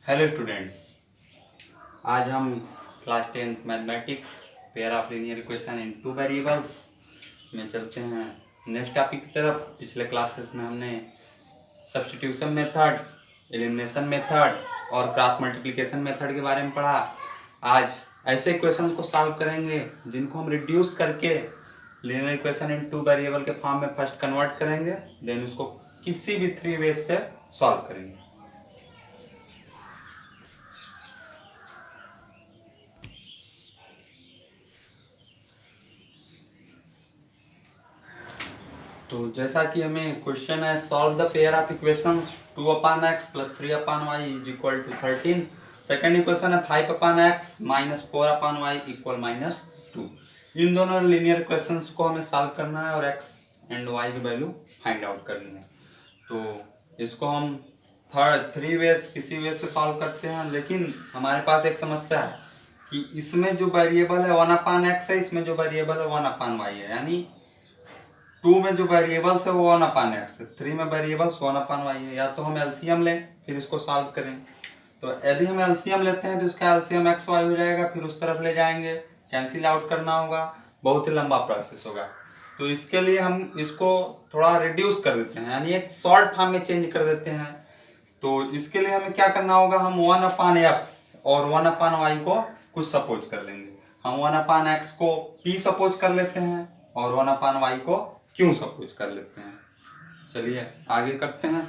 Hello students, आज हम class 10th mathematics pair of linear equation in two variables में चलते हैं नेक्स्ट टॉपिक की तरफ। पिछले क्लासेस में हमने सब्स्टिट्यूशन मेथड, एलिमिनेशन मेथड और क्रॉस मल्टीप्लिकेशन मेथड के बारे में पढ़ा। आज ऐसे इक्वेशन को सॉल्व करेंगे जिनको हम रिड्यूस करके linear equation in two variable के फॉर्म में फर्स्ट कन्वर्ट करेंगे, देन उसको किसी भी थ्री वेज से सॉल्व करेंगे। तो जैसा कि हमें क्वेश्चन है, solve the pair of equations 2/x + 3/y = 13। Second equation है 5/x - 4/y = -2। इन दोनों लीनियर इक्वेशंस को हमें सॉल्व करना है और x एंड y की वैल्यू फाइंड आउट करनी है। तो इसको हम थ्री वेज किसी वेज से सॉल्व करते हैं, लेकिन हमारे पास एक समस्या है कि इसमें जो वेरिएबल है 1/x है, इसमें जो वेरिएबल है 1/y है। यानी 2 में जो वेरिएबल्स है वो 1/x है, 3 में वेरिएबल्स 1/y है। या तो हम एलसीएम लें फिर इसको सॉल्व करें। तो यदि हम एलसीएम लेते हैं तो इसका एलसीएम x y हो जाएगा, फिर उस तरफ ले जाएंगे, कैंसिल आउट करना होगा, बहुत ही लंबा प्रोसेस होगा। तो इसके लिए हम इसको थोड़ा रिड्यूस कर देते हैं, यानी एक शॉर्ट फॉर्म में चेंज कर देते हैं। तो इसके लिए हमें क्या करना होगा, हम 1/x और 1/y को कुछ सपोज कर लेंगे। हम 1/x को p सपोज कर लेते हैं और 1/y को क्यों सपोज कर लेते हैं। चलिए आगे करते हैं।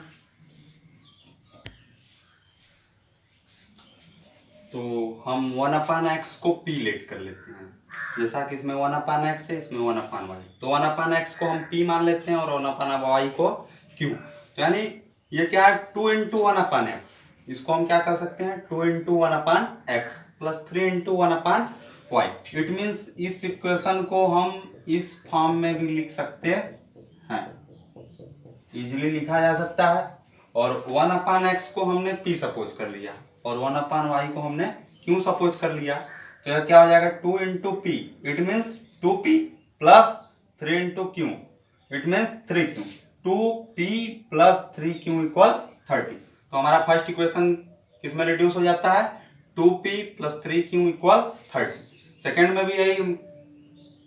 तो हम 1/x को p लेट कर लेते हैं, जैसा कि इसमें 1/x है, इसमें 1/y। तो 1/x को हम p मान लेते हैं और 1/y को q। तो यानी ये क्या है, 2 × 1/x। इसको हम क्या कर सकते हैं, 2 × 1/x + 3 × 1/y। इट मीन्स इस इक्वेशन को हम इस फॉर्म में भी लिख सकते हैं, इजीली लिखा जा सकता है। और 1/x को हमने p सपोज कर लिया और 1/y को हमने q सपोज कर लिया। तो यह क्या हो जाएगा, 2 × p। It means 2p + 3 × q। It means 3q। 2p + 3q = 30। तो हमारा फर्स्ट इक्वेशन किसमें रिड्यूस हो जाता है, 2p + 3q = 30। सेकेंड में भी यही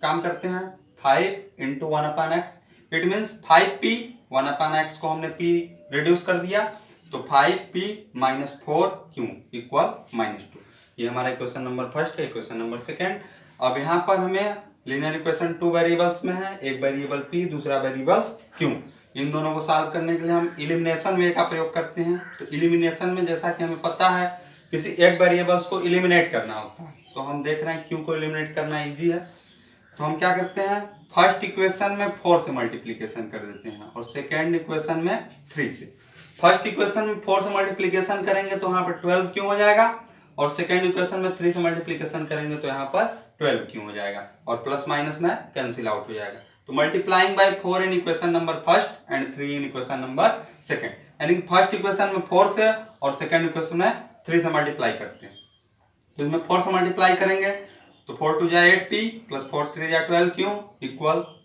काम करते हैं, 5 × 1/x। It means 5p, 1/x को हमने p रिड्यूस कर दिया, तो 5p - 4q = -2। ये हमारा इक्वेशन नंबर फर्स्ट है। इक्वेशन नंबर सेकेंड, अब यहाँ पर हमें लीनियर इक्वेशन टू वेरिएबल्स में है, एक वेरिएबल p, दूसरा वेरिएबल q। इन दोनों को सॉल्व करने के लिए हम इलिमिनेशन वे का प्रयोग करते हैं। तो इलिमिनेशन में जैसा कि हमें पता है, किसी एक वेरिएबल्स को इलिमिनेट करना होता है। तो हम देख रहे हैं q को इलिमिनेट करना इजी है। तो हम क्या करते हैं, फर्स्ट इक्वेशन में 4 से मल्टीप्लिकेशन कर देते हैं और सेकेंड इक्वेशन में 3 से। फर्स्ट इक्वेशन में 4 से मल्टीप्लिकेशन करेंगे तो यहाँ पर 12 क्यों हो जाएगा, और सेकेंड इक्वेशन में 3 से मल्टीप्लिकेशन करेंगे तो यहाँ पर 12 क्यों हो जाएगा, और प्लस माइनस में कैंसिल आउट हो जाएगा। तो multiplying by 4 in equation number first and 3 in equation number second, यानी कि फर्स्ट इक्वेशन में 4 से और सेकेंड इक्वेशन में 3 से मल्टीप्लाई करते हैं। तो इसमें 4 से मल्टीप्लाई करेंगे तो 4 × 2 = 8p + 4 × 3 = 12q =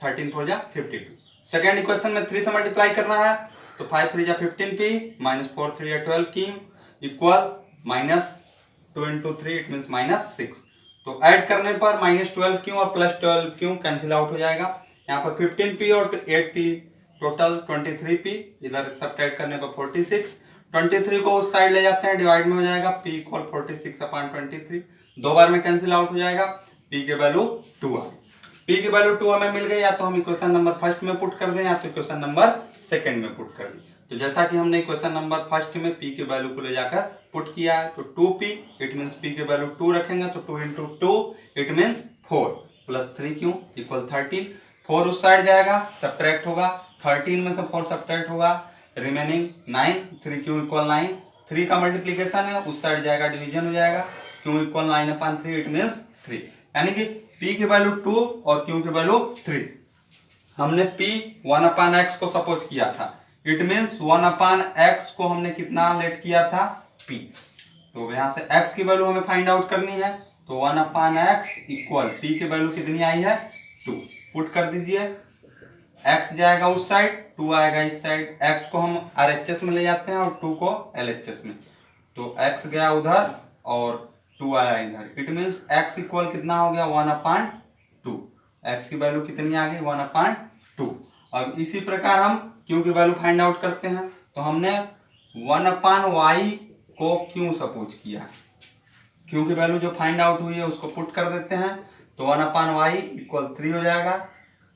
13 × 4 = 52। सेकेंड इक्वेशन में 3 से मल्टीप्लाई करना है तो 5 × 3 = 15p - 4 × 3 = 12q = -2 × 3, इट मीन्स -6। तो ऐड करने पर -12q और +12q कैंसिल आउट हो जाएगा। यहाँ पर 15p और 8p टोटल 23p, इधर सब्ट्रैक्ट करने पर 46। 23 को उस साइड ले जाते हैं, डिवाइड में हो जाएगा, p = 46/23। दो बार में कैंसिल आउट हो जाएगा, p की वैल्यू 2 है। p की वैल्यू 2 हमें मिल गई, या तो हम इक्वेशन नंबर फर्स्ट में पुट कर दें या तो इक्वेशन नंबर सेकंड में पुट कर दें। तो जैसा कि हमने इक्वेशन नंबर फर्स्ट में p की वैल्यू को ले जाकर पुट किया है, तो 2p, इट मीन्स p की वैल्यू 2 रखेंगे तो 2 × 2, इट मीन्स 4 + 3q = 13। 4 उस साइड जाएगा, सब्ट्रैक्ट होगा, 13 में से 4 सब्ट्रैक्ट होगा, रिमेनिंग 9, 3q = 9। 3 का मल्टीप्लीकेशन है, उस साइड जाएगा, डिवीजन हो जाएगा, q = 9/3, इट मीन्स 3। यानी कि p की वैल्यू 2 और q की वैल्यू 3। हमने p 1/x को सपोज किया था, इट मीन्स 1/x को हमने कितना लेट किया था, p। तो यहाँ से x की वैल्यू हमें फाइंड आउट करनी है, तो 1/x = p की वैल्यू कितनी आई है, 2। पुट कर दीजिए, x जाएगा उस साइड, 2 आएगा इस साइड। x को हम RHS में ले जाते हैं और 2 को LHS में। तो x गया उधर और 2 आया इधर। इट मीन्स x इक्वल कितना हो गया 1/2। x की वैल्यू कितनी आ गई 1/2। अब इसी प्रकार हम q की वैल्यू फाइंड आउट करते हैं। तो हमने 1/y को q सपोज किया, q की वैल्यू जो फाइंड आउट हुई है उसको पुट कर देते हैं। तो 1/y इक्वल 3 हो जाएगा।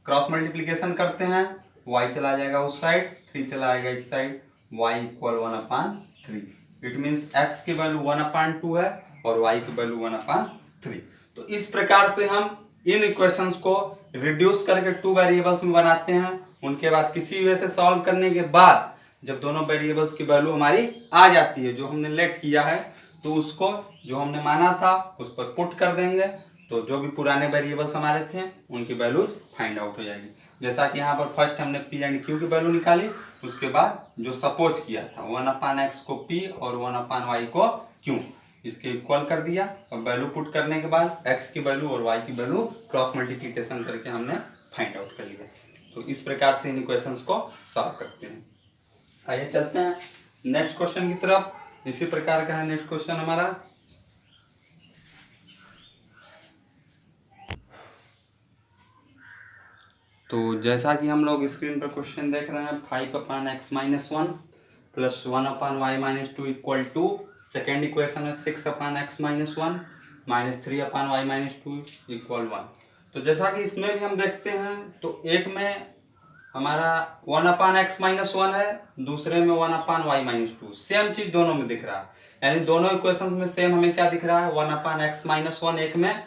क्रॉस मल्टीप्लीकेशन करते हैं, y चला जाएगा उस साइड, 3 चला आएगा इस side, y equal 1/3। It means x की वैल्यू 1/2 है और y की वैल्यू 1/3। तो इस प्रकार से हम इन इक्वेशंस को रिड्यूस करके 2 वेरिएबल्स में बनाते हैं। उनके बाद किसी वे से सॉल्व करने के बाद जब दोनों वेरिएबल्स की वैल्यू हमारी आ जाती है, जो हमने लेट किया है, तो उसको जो हमने माना था उस पर पुट कर देंगे। तो जो भी पुराने वेरिएबल्स हमारे थे उनकी वैल्यूज फाइंड आउट हो जाएगी। जैसा कि यहाँ पर फर्स्ट हमने p एंड q की वैल्यू निकाली, उसके बाद जो सपोज किया था 1/x को p और 1/y को q, इसके इक्वल कर दिया। और वैल्यू पुट करने के बाद x की वैल्यू और y की वैल्यू क्रॉस मल्टीप्लिकेशन करके हमने फाइंड आउट कर लिया। तो इस प्रकार से इन इक्वेशंस को सॉल्व करते हैं। आइए चलते हैं नेक्स्ट क्वेश्चन की तरफ। इसी प्रकार का है नेक्स्ट क्वेश्चन हमारा। तो जैसा कि हम लोग स्क्रीन पर क्वेश्चन देख रहे हैं, 5/x-1 plus 1/y-2 equal to, second equation है 6/x-1 माइनस 3/y-2 इक्वल 1। तो जैसा कि इसमें भी हम देखते हैं, तो एक में हमारा 1/x-1 है, दूसरे में 1/y-2। सेम चीज दोनों में दिख रहा है, यानी दोनों इक्वेशंस में सेम हमें क्या दिख रहा है 1/x-1 एक में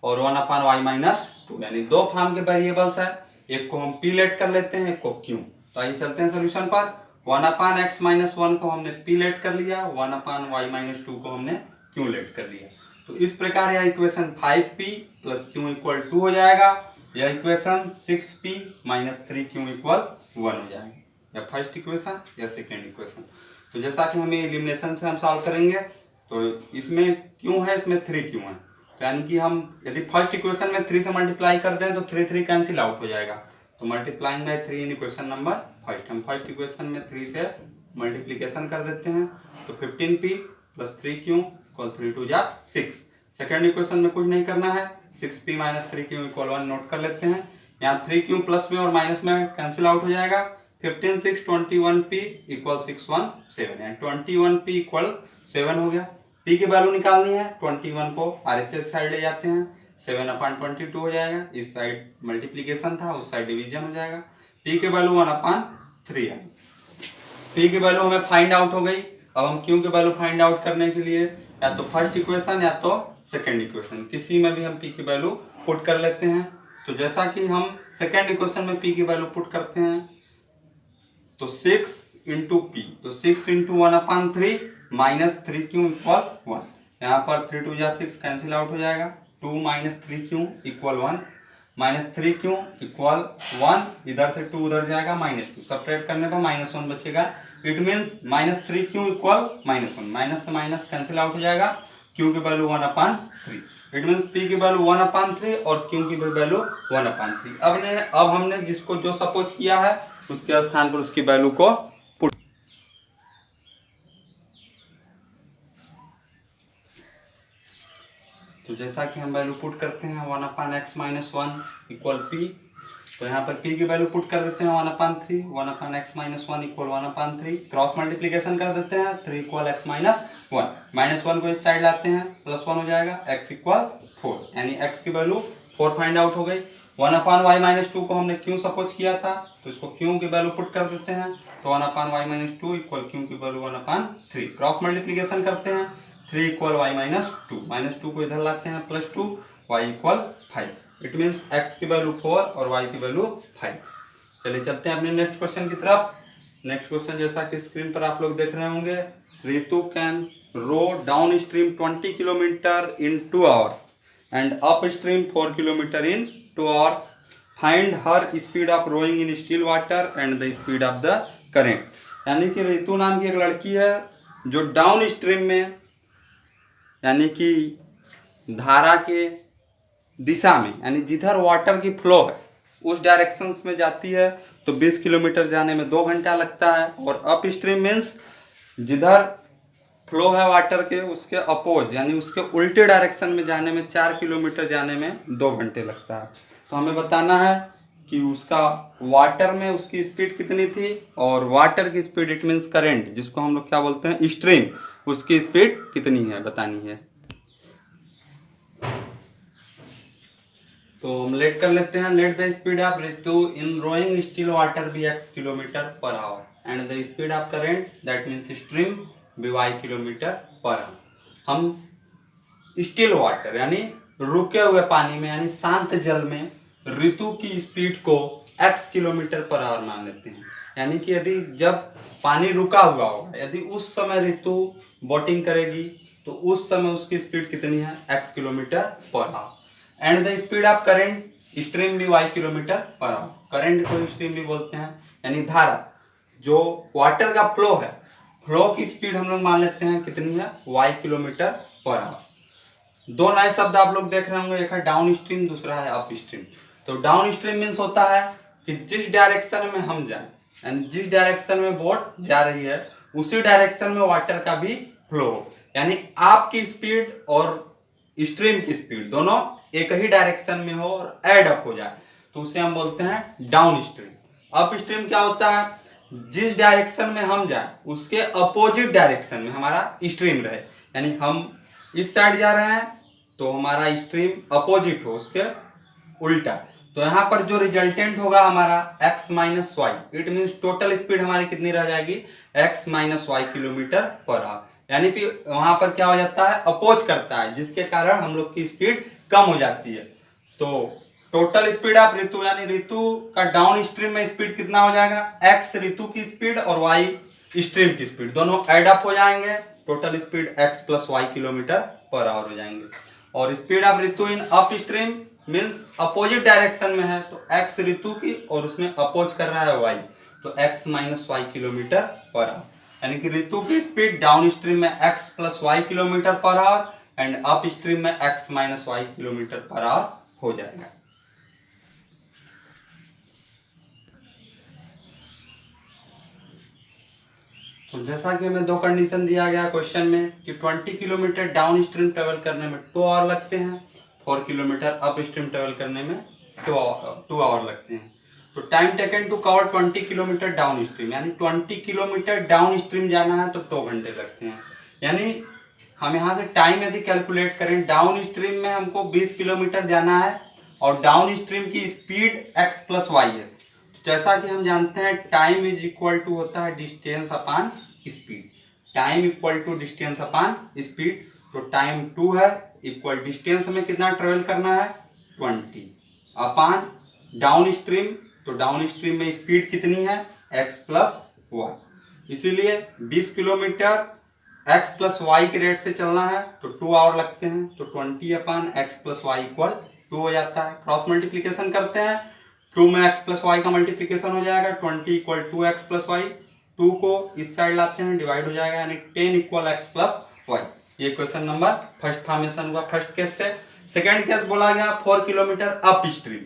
और 1/y-2, यानी दो फॉर्म के वेरिएबल्स है। एक को हम p लेट कर लेते हैं, एक को q। तो आइए चलते हैं सोल्यूशन पर। 1/x-1 को हमने p लेट कर लिया, 1/y-2 को हमने q लेट कर लिया। तो इस प्रकार यह equation 5p plus q equal 2 हो जाएगा। यह equation 6p minus 3q equal 1 हो जाएगा, या फर्स्ट इक्वेशन या सेकेंड इक्वेशन। तो जैसा कि हमें एलिमिनेशन से हम सॉल्व करेंगे, तो इसमें q है, इसमें 3q है, यानी कि हम यदि फर्स्ट इक्वेशन में 3 से मल्टीप्लाई कर दें तो 3 कैंसिल आउट हो जाएगा। तो multiplying by 3 in equation number first, हम फर्स्ट इक्वेशन में 3 से मल्टीप्लिकेशन कर देते हैं। तो 15p प्लस 3q इक्वल 3 2 जा 6। सेकेंड इक्वेशन में कुछ नहीं करना है, 6p minus 3q equal 1 note कर लेते हैं। यहाँ 3q प्लस में और माइनस में कैंसिल आउट हो जाएगा। 15 6 21p इक्वल 6 1 7, यानी 21p इक्वल 7 हो गया। p की वैल्यू निकालनी है, 21 को RHS साइड ले जाते हैं, 7/22 हो जाएगा। इस साइड मल्टीप्लिकेशन था, उस साइड डिवीजन हो जाएगा। p की वैल्यू 1/3 है। p की वैल्यू हमें फाइंड आउट हो गई। अब हम q की वैल्यू फाइंड आउट करने के लिए या तो फर्स्ट इक्वेशन या तो सेकेंड इक्वेशन, किसी में भी हम p की वैल्यू पुट कर लेते हैं। तो जैसा कि हम सेकेंड इक्वेशन में p की वैल्यू पुट करते हैं, तो 6 इंटू p, तो 6 इंटू 1/3 माइनस 3q इक्वल 1। यहाँ पर 3 2 जा 6 कैंसिल आउट हो जाएगा। 2 minus 3q equal 1, minus 3q equal 1, इधर से 2 उधर जाएगा -2, सब्ट्रैक्ट करने पर -1 बचेगा। It means minus 3q equal -1, minus से माइनस कैंसिल आउट हो जाएगा। q की वैल्यू 1/3। इट मीन्स p की वैल्यू 1/3 और q की वैल्यू 1/3। अब हमने जिसको जो सपोज किया है उसके स्थान पर उसकी वैल्यू को पुट। तो जैसा कि हम वैल्यू पुट करते हैं 1/x-1 इक्वल p, तो यहाँ पर p की वैल्यू पुट कर देते हैं 1/3, 1/x-1 इक्वल 1/3, क्रॉस मल्टीप्लिकेशन कर देते हैं, 3 इक्वल x-1, -1 को इस साइड लाते हैं, +1 हो जाएगा, x इक्वल 4, यानी x की वैल्यू 4 फाइंड आउट हो गई। 1/y-2 को हमने q सपोज किया था, तो इसको q की वैल्यू पुट कर देते हैं। तो 1/y-2 इक्वल q की वैल्यू 1/3, क्रॉस मल्टीप्लिकेशन करते हैं, 3 इक्वल y-2, -2 को इधर लाते हैं, +2, y equal 5। It means x की वैल्यू 4 और y की वैल्यू 5। चलिए चलते हैं अपने नेक्स्ट क्वेश्चन की तरफ। नेक्स्ट क्वेश्चन जैसा कि स्क्रीन पर आप लोग देख रहे होंगे, Ritu can row downstream 20 kilometre in 2 hours and upstream 4 kilometer in 2 hours. Find her speed of rowing in still water and the speed of the current. यानी कि रितु नाम की एक लड़की है जो डाउन स्ट्रीम में, यानी कि धारा के दिशा में, यानी जिधर वाटर की फ्लो है उस डायरेक्शन में जाती है। तो 20 किलोमीटर जाने में 2 घंटा लगता है। और अप स्ट्रीम मीन्स जिधर फ्लो है वाटर के, उसके अपोज यानी उसके उल्टे डायरेक्शन में जाने में 4 किलोमीटर जाने में 2 घंटे लगता है। तो हमें बताना है कि उसका वाटर में उसकी स्पीड कितनी थी, और वाटर की स्पीड इट मीन्स करंट, जिसको हम लोग क्या बोलते हैं स्ट्रीम, उसकी स्पीड कितनी है बतानी है। तो हम लेट कर लेते हैं, let the speed of Ritu in rowing still water be x kilometre per hour and the speed of current that means stream be y kilometre per hour. हम स्टिल वाटर यानी रुके हुए पानी में यानी शांत जल में ऋतु की स्पीड को x किलोमीटर पर आवर मान लेते हैं। यानी कि यदि जब पानी रुका हुआ होगा, यदि उस समय ऋतु बोटिंग करेगी तो उस समय उसकी स्पीड कितनी है x kilometre per hour. And the speed of current stream भी y kilometre per our. Current को स्ट्रीम भी बोलते हैं यानी धारा, जो वाटर का फ्लो है, फ्लो की स्पीड हम लोग मान लेते हैं कितनी है y किलोमीटर पर आवर। दो नए शब्द आप लोग देख रहे होंगे, एक है डाउन स्ट्रीम, दूसरा है अप स्ट्रीम। तो डाउन स्ट्रीम मीन्स होता है कि जिस डायरेक्शन में हम जाए यानी जिस डायरेक्शन में बोट जा रही है उसी डायरेक्शन में वाटर का भी फ्लो हो, यानी आपकी स्पीड और स्ट्रीम की स्पीड दोनों एक ही डायरेक्शन में हो और एड अप हो जाए तो उसे हम बोलते हैं डाउन स्ट्रीम। अप स्ट्रीम क्या होता है, जिस डायरेक्शन में हम जाए उसके अपोजिट डायरेक्शन में हमारा स्ट्रीम रहे, यानी हम इस साइड जा रहे हैं तो हमारा स्ट्रीम अपोजिट हो उसके उल्टा। तो यहाँ पर जो रिजल्टेंट होगा हमारा x minus Y, it means total speed हमारी कितनी रह जाएगी x minus Y kilometre per hour. यानी कि वहां पर क्या हो जाता है अपोज करता है, जिसके कारण हम लोग की स्पीड कम हो जाती है। तो टोटल स्पीड ऑफ ऋतु यानी ऋतु का डाउन स्ट्रीम में स्पीड कितना हो जाएगा x ऋतु की स्पीड और y स्ट्रीम की स्पीड दोनों एड अप हो जाएंगे, total speed x plus Y kilometre per hour हो जाएंगे। और speed of Ritu in upstream means opposite direction में है तो x ऋतु की और उसमें अपोज कर रहा है y, तो x minus Y kilometre per hour. यानी कि ऋतु की स्पीड डाउन स्ट्रीम में x plus Y kilometre per hour and upstream में x minus Y kilometre per hour हो जाएगा। तो जैसा कि हमें दो कंडीशन दिया गया क्वेश्चन में कि 20 किलोमीटर डाउन स्ट्रीम ट्रेवल करने में 2 आवर लगते हैं, 4 किलोमीटर अप स्ट्रीम ट्रेवल करने में 2 आवर लगते हैं। तो time taken to cover 20 kilometre downstream यानी 20 किलोमीटर डाउन स्ट्रीम जाना है तो 2 घंटे लगते हैं। यानी हम यहाँ से टाइम यदि कैलकुलेट करें, डाउन स्ट्रीम में हमको 20 किलोमीटर जाना है और डाउन स्ट्रीम की स्पीड x प्लस वाई है। जैसा कि हम जानते हैं टाइम इज इक्वल टू होता है distance upon speed, time equal to distance upon speed. तो टाइम 2 है इक्वल डिस्टेंस में कितना ट्रेवल करना है 20 अपॉन डाउन स्ट्रीम, तो डाउन स्ट्रीम में स्पीड कितनी है x प्लस वाई, इसीलिए 20 किलोमीटर x प्लस वाई के रेट से चलना है तो 2 आवर लगते हैं। तो 20 upon X plus Y equal 2 हो जाता है। क्रॉस मल्टीप्लीकेशन करते हैं, 2 में x प्लस वाई का मल्टीप्लीकेशन हो जाएगा, 20 इक्वल 2x प्लस वाई, 2 को इस साइड लाते हैं डिवाइड हो जाएगा यानी 10 इक्वल x प्लस वाई। ये क्वेश्चन नंबर फर्स्ट फॉर्मेशन हुआ फर्स्ट केस से। सेकेंड केस बोला गया 4 किलोमीटर अप स्ट्रीम,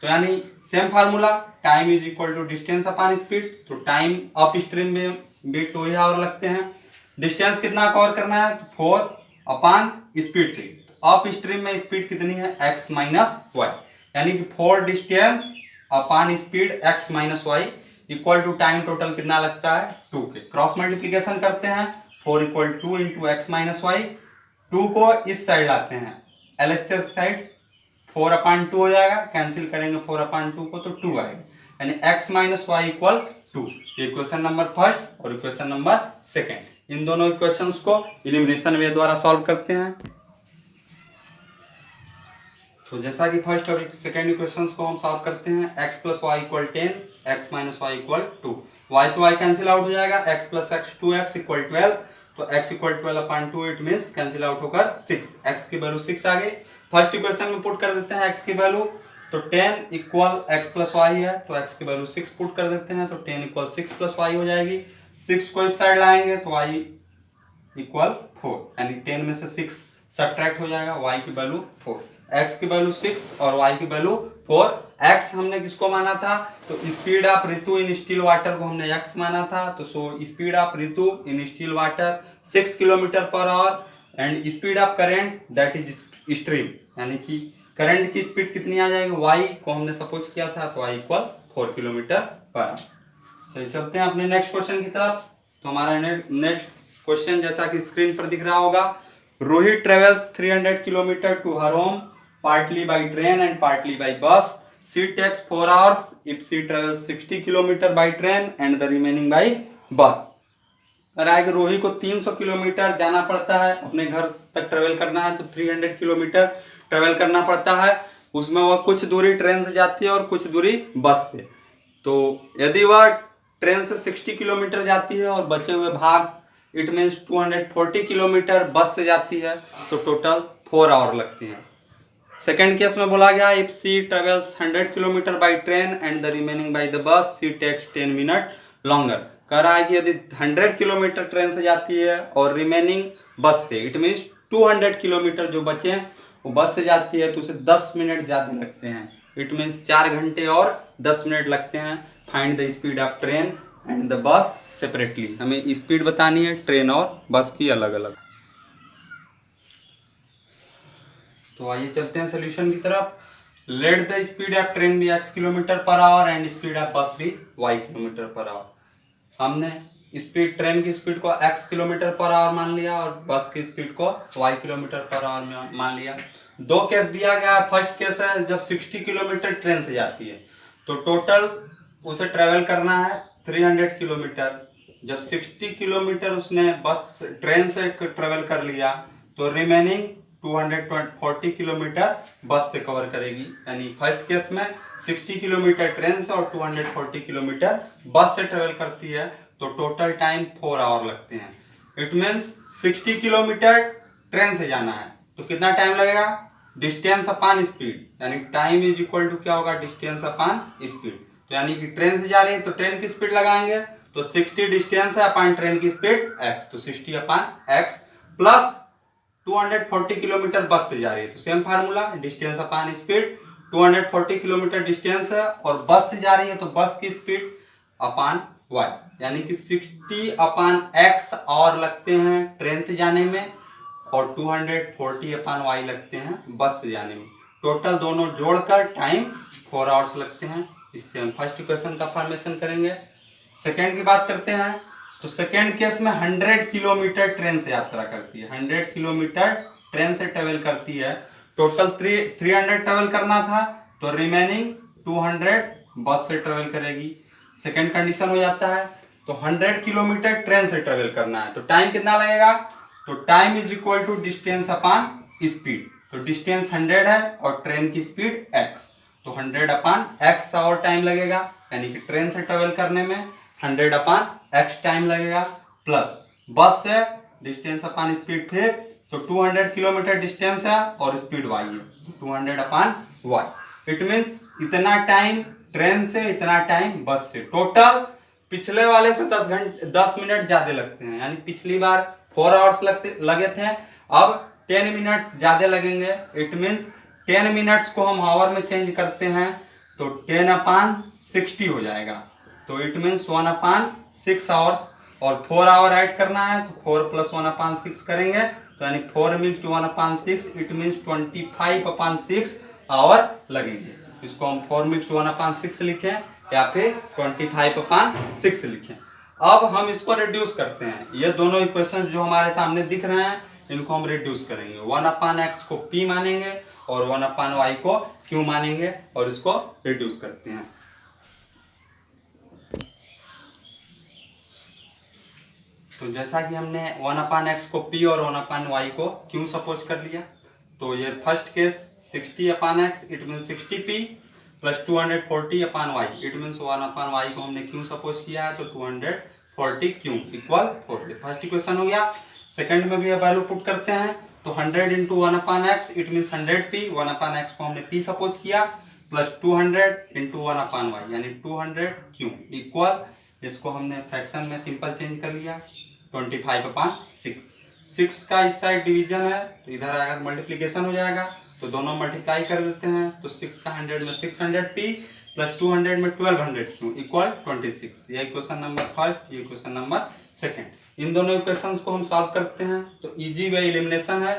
तो यानी same formula time is equal to distance upon speed, तो टाइम अप स्ट्रीम में भी 2 ही आवर लगते हैं। डिस्टेंस कितना कवर करना है 4 अपॉन स्पीड चाहिए, तो अप स्ट्रीम में स्पीड कितनी है x माइनस वाई, यानी कि 4 distance upon speed x minus Y equal to time total कितना लगता है 2 के। क्रॉस मल्टीप्लीकेशन करते हैं, 4 equal 2 into X minus Y, 2 को इस साइड लाते हैं LHS साइड, 4 अपॉन 2 हो जाएगा, कैंसिल करेंगे 4 अपॉन 2 को तो 2 आएगा, यानी x माइनस वाई इक्वल 2। ये क्वेश्चन नंबर फर्स्ट और क्वेश्चन नंबर सेकेंड, इन दोनों इक्वेशंस को एलिमिनेशन वे द्वारा सॉल्व करते हैं। तो जैसा कि फर्स्ट और सेकेंड इक्वेशंस को हम सॉल्व करते हैं, x plus Y equal 10, x minus Y equal 2, y से y कैंसिल आउट हो जाएगा, x plus x 2x equal 12, तो x equal 12 upon 2 it means cancel out होकर 6, x की वैल्यू 6 आ गई। फर्स्ट इक्वेशन में पुट कर देते हैं x की वैल्यू, तो 10 इक्वल x प्लस वाई है तो x की वैल्यू 6 पुट कर देते हैं, तो 10 इक्वल 6 प्लस वाई हो जाएगी। 6 को इस साइड लाएंगे तो y इक्वल 4, यानी 10 में से 6 सब्ट्रैक्ट हो जाएगा, y की वैल्यू 4, x की वैल्यू 6 और y की वैल्यू फोर। एक्स हमने किसको माना था, तो speed of Ritu in still water को हमने एक्स माना था। तो so speed of Ritu in still water 6 kilometre per hour and speed of current that is stream, यानी कि करंट की स्पीड कितनी आ जाएगी, वाई को हमने सपोज किया था, तो Y equal 4 kilometre per hour. चलिए चलते हैं अपने नेक्स्ट क्वेश्चन की तरफ। तो हमारा नेक्स्ट क्वेश्चन जैसा कि स्क्रीन पर दिख रहा होगा, Rohit travels 300 kilometre to her home partly by train and partly by bus. She takes 4 hours if she travels 60 kilometer by train and the remaining by bus. अगर रोही को 300 किलोमीटर जाना पड़ता है, अपने घर तक ट्रेवल करना है, तो 300 किलोमीटर ट्रेवल करना पड़ता है। उसमें वह कुछ दूरी ट्रेन से जाती है और कुछ दूरी बस से। तो यदि वह ट्रेन से 60 किलोमीटर जाती है और बचे हुए भाग इट मीन्स 240 किलोमीटर बस से जाती है, तो टोटल 4 आवर लगती हैं। सेकेंड केस में बोला गया if she travels 100 kilometre by train and the remaining by the bus she takes 10 minute longer. कह रहा है कि यदि 100 किलोमीटर ट्रेन से जाती है और रिमेनिंग बस से, इट मीन्स 200 किलोमीटर जो बचे हैं वो बस से जाती है, तो उसे 10 मिनट ज़्यादा लगते हैं। इट मीन्स 4 घंटे और 10 मिनट लगते हैं। Find the speed of train and the bus separately. हमें स्पीड बतानी है ट्रेन और बस की अलग अलग। तो आइए चलते हैं सोल्यूशन की तरफ। Let the speed of train be x kilometre per hour and speed of bus be y kilometre per hour. हमने स्पीड ट्रेन की स्पीड को x किलोमीटर पर आवर मान लिया और बस की स्पीड को y किलोमीटर पर आवर मान लिया। दो केस दिया गया है। फर्स्ट केस है जब 60 किलोमीटर ट्रेन से जाती है, तो टोटल उसे ट्रेवल करना है 300 किलोमीटर। जब 60 किलोमीटर उसने बस ट्रेन से ट्रेवल कर लिया, तो रिमेनिंग 240 किलोमीटर बस से कवर करेगी। यानी फर्स्ट केस में 60 किलोमीटर ट्रेन से और 240 किलोमीटर बस से ट्रेवल करती है, तो टोटल टाइम 4 आवर लगते हैं। इट मीन्स 60 किलोमीटर ट्रेन से जाना है, तो कितना टाइम लगेगा, डिस्टेंस अपान स्पीड, यानी टाइम इज इक्वल टू क्या होगा, डिस्टेंस अपान स्पीड। तो यानी कि ट्रेन से जा रही है तो ट्रेन की स्पीड लगाएंगे, तो 60 डिस्टेंस है अपान ट्रेन की स्पीड x, तो 60 अपान x प्लस 240 किलोमीटर बस से जा रही है, तो same formula distance upon speed. 240 kilometre distance है और बस से जा रही है, तो बस की स्पीड अपान y, यानी कि 60 अपान x और लगते हैं ट्रेन से जाने में और 240 अपान y लगते हैं बस से जाने में। टोटल दोनों जोड़कर टाइम 4 आवर्स लगते हैं। इससे हम फर्स्ट इक्वेशन का फॉर्मेशन करेंगे। सेकेंड की बात करते हैं, तो सेकेंड केस में 100 किलोमीटर ट्रेन से यात्रा करती है, 100 किलोमीटर ट्रेन से ट्रेवल करती है। टोटल 300 ट्रेवल करना था, तो रिमेनिंग 200 बस से ट्रेवल करेगी। सेकेंड कंडीशन हो जाता है, तो 100 किलोमीटर ट्रेन से ट्रेवल करना है, तो टाइम कितना लगेगा, तो time is equal to distance upon speed. तो डिस्टेंस 100 है और ट्रेन की स्पीड x, तो 100 अपान x और टाइम लगेगा, यानी कि ट्रेन से ट्रेवल करने में 100 अपान x टाइम लगेगा, प्लस बस से डिस्टेंस अपान स्पीड फिर, तो 200 किलोमीटर डिस्टेंस है और स्पीड y है, 200 अपान y। इट मीन्स इतना टाइम ट्रेन से, इतना टाइम बस से। टोटल पिछले वाले से 10 मिनट ज्यादा लगते हैं, यानी पिछली बार 4 आवर्स लगे थे, अब 10 मिनट्स ज्यादा लगेंगे। इट मीन्स 10 मिनट्स को हम आवर में चेंज करते हैं, तो 10 अपान 60 हो जाएगा, तो इट मीन्स 1 अपान 6 आवर्स। और 4 आवर ऐड करना है, तो 4 प्लस 1 अपान 6 करेंगे, तो यानी 4 means 1 upon 6, it means 25 upon 6 hour लगेंगे। इसको हम 4 मीन्स 1 अपान 6 लिखें या फिर 25 अपान 6 लिखें। अब हम इसको रिड्यूस करते हैं। ये दोनों इक्वेशंस जो हमारे सामने दिख रहे हैं, इनको हम रिड्यूस करेंगे। 1 अपान x को p मानेंगे और 1 अपान y को q मानेंगे और इसको रिड्यूस करते हैं। तो जैसा कि हमने 1 अपान x को p और 1 अपान y को q सपोज कर लिया, तो ये first case 60 upon x it mean 60p plus 240 upon y it mean 1 upon y को हमने q सपोज किया है, तो 240q इक्वल 4। फर्स्ट इक्वेशन हो गया। सेकंड में भी वैल्यू पुट करते हैं, तो 100 into 1 upon x it mean 100p, 1 upon x को हमने p सपोज किया, प्लस 200 इंटू 1 अपान y यानी 200q इक्वल, इसको हमने फ्रैक्शन में सिंपल चेंज कर लिया 25 अपान 6। 6 का इस साइड डिवीजन है, तो इधर आएगा मल्टीप्लीकेशन हो जाएगा, तो दोनों मल्टीप्लाई कर देते हैं, तो 6 का 100 में 600p प्लस 200 में 1200q इक्वल 26। ये इक्वेशन नंबर फर्स्ट, ये इक्वेशन नंबर सेकंड। इन दोनों इक्वेशंस को हम सॉल्व करते हैं तो इजी वे एलिमिनेशन है।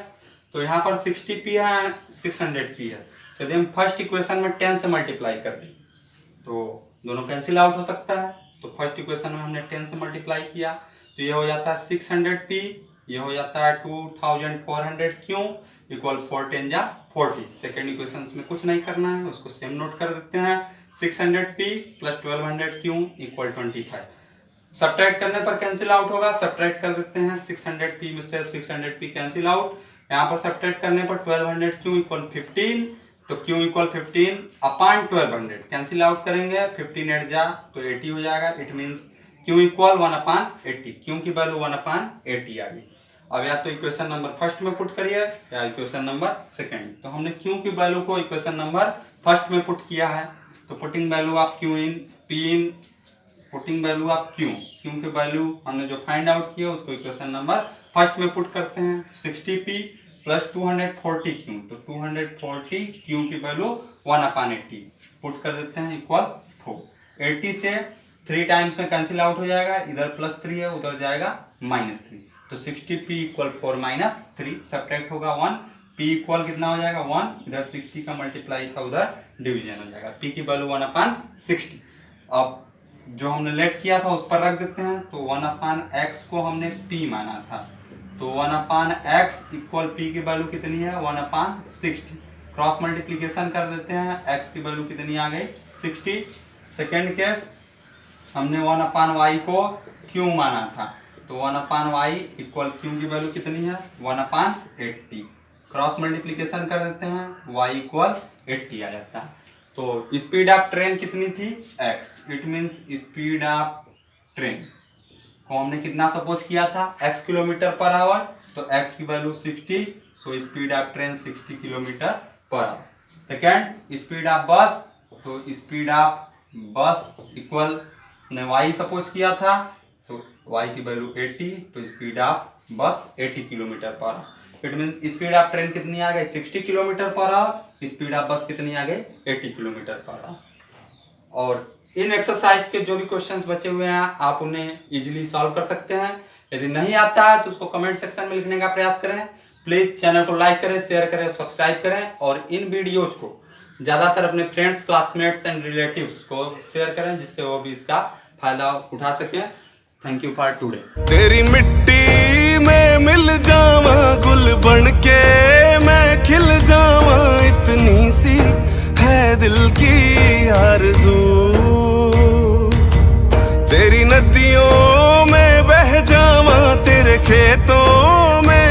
तो यहाँ पर 60p है, 600p है, तो यदि हम फर्स्ट इक्वेशन में 10 से मल्टीप्लाई कर दें तो दोनों कैंसिल आउट हो सकता है। तो फर्स्ट इक्वेशन में हमने 10 से मल्टीप्लाई किया तो ये हो जाता है 600p, ये हो जाता है 2400q इक्वल 4 10 जा 40। सेकेंड इक्वेशन में कुछ नहीं करना है, उसको सेम नोट कर देते हैं। 600p plus 1200q equal 25। Subtract करने पर कैंसिल आउट होगा, सब्ट्रैक्ट कर देते हैं। 600p में से 600p कैंसिल आउट, यहाँ पर सब्ट्रैक्ट करने पर 1200q इक्वल 15, तो q equal 15 upon 1200 cancel out करेंगे, 15 8 जा तो 80 हो जाएगा। It means q equal 1/80, q की वैल्यू 1/80 आ गई। अब या तो इक्वेशन नंबर फर्स्ट में पुट करिए या इक्वेशन नंबर सेकंड। तो हमने q की वैल्यू को इक्वेशन नंबर फर्स्ट में पुट किया है, तो putting value of q in p in putting value of q की वैल्यू हमने जो फाइंड आउट किया उसको इक्वेशन नंबर फर्स्ट में पुट करते हैं। 60p प्लस 240q, तो 240q की वैल्यू 1/80 पुट कर देते हैं इक्वल 4। 80 से 3 टाइम्स में कैंसिल आउट हो जाएगा, इधर प्लस 3 है उधर जाएगा -3, तो 60p इक्वल 4 -3 सब्ट्रैक्ट होगा 1। p इक्वल कितना हो जाएगा 1, इधर 60 का मल्टीप्लाई था उधर डिवीजन हो जाएगा। p की वैल्यू 1/60। अब जो हमने लेट किया था उस पर रख देते हैं, तो 1/x को हमने p माना था, तो 1/x इक्वल p की वैल्यू कितनी है 1/60। क्रॉस मल्टीप्लीकेशन कर देते हैं, x की वैल्यू कितनी आ गई 60। सेकेंड केस हमने 1/y को q माना था, तो 1/y इक्वल q की वैल्यू कितनी है 1/80। क्रॉस मल्टीप्लीकेशन कर देते हैं, y इक्वल 80 आ जाता है। तो स्पीड ऑफ ट्रेन कितनी थी x, it means speed of train को हमने कितना सपोज किया था x किलोमीटर पर आवर, तो x की value 60, so speed of train 60 kilometre per our. Second speed of बस, तो स्पीड ऑफ बस इक्वल ने y सपोज किया था, तो y की वैल्यू 80, तो स्पीड ऑफ बस 80 kilometre per our. It mean speed of train कितनी आ गई 60 kilometre per our, speed of बस कितनी आ गई 80 किलोमीटर पर आवर। और इन एक्सरसाइज के जो भी क्वेश्चंस बचे हुए हैं आप उन्हें इजीली सॉल्व कर सकते हैं। यदि नहीं आता है तो उसको कमेंट सेक्शन में लिखने का प्रयास करें। प्लीज चैनल को लाइक करें, शेयर करें, सब्सक्राइब करें और इन वीडियोज को ज्यादातर अपने फ्रेंड्स, क्लासमेट्स एंड रिलेटिव्स को शेयर करें जिससे वो भी इसका फायदा उठा सकें। Thank you for today. तेरी मिट्टी में मिल जावा गुल बन के मैं खिल जावा, इतनी सी है दिल की आरज़ू। तेरी नदियों में बह जावा, तेरे खेतों में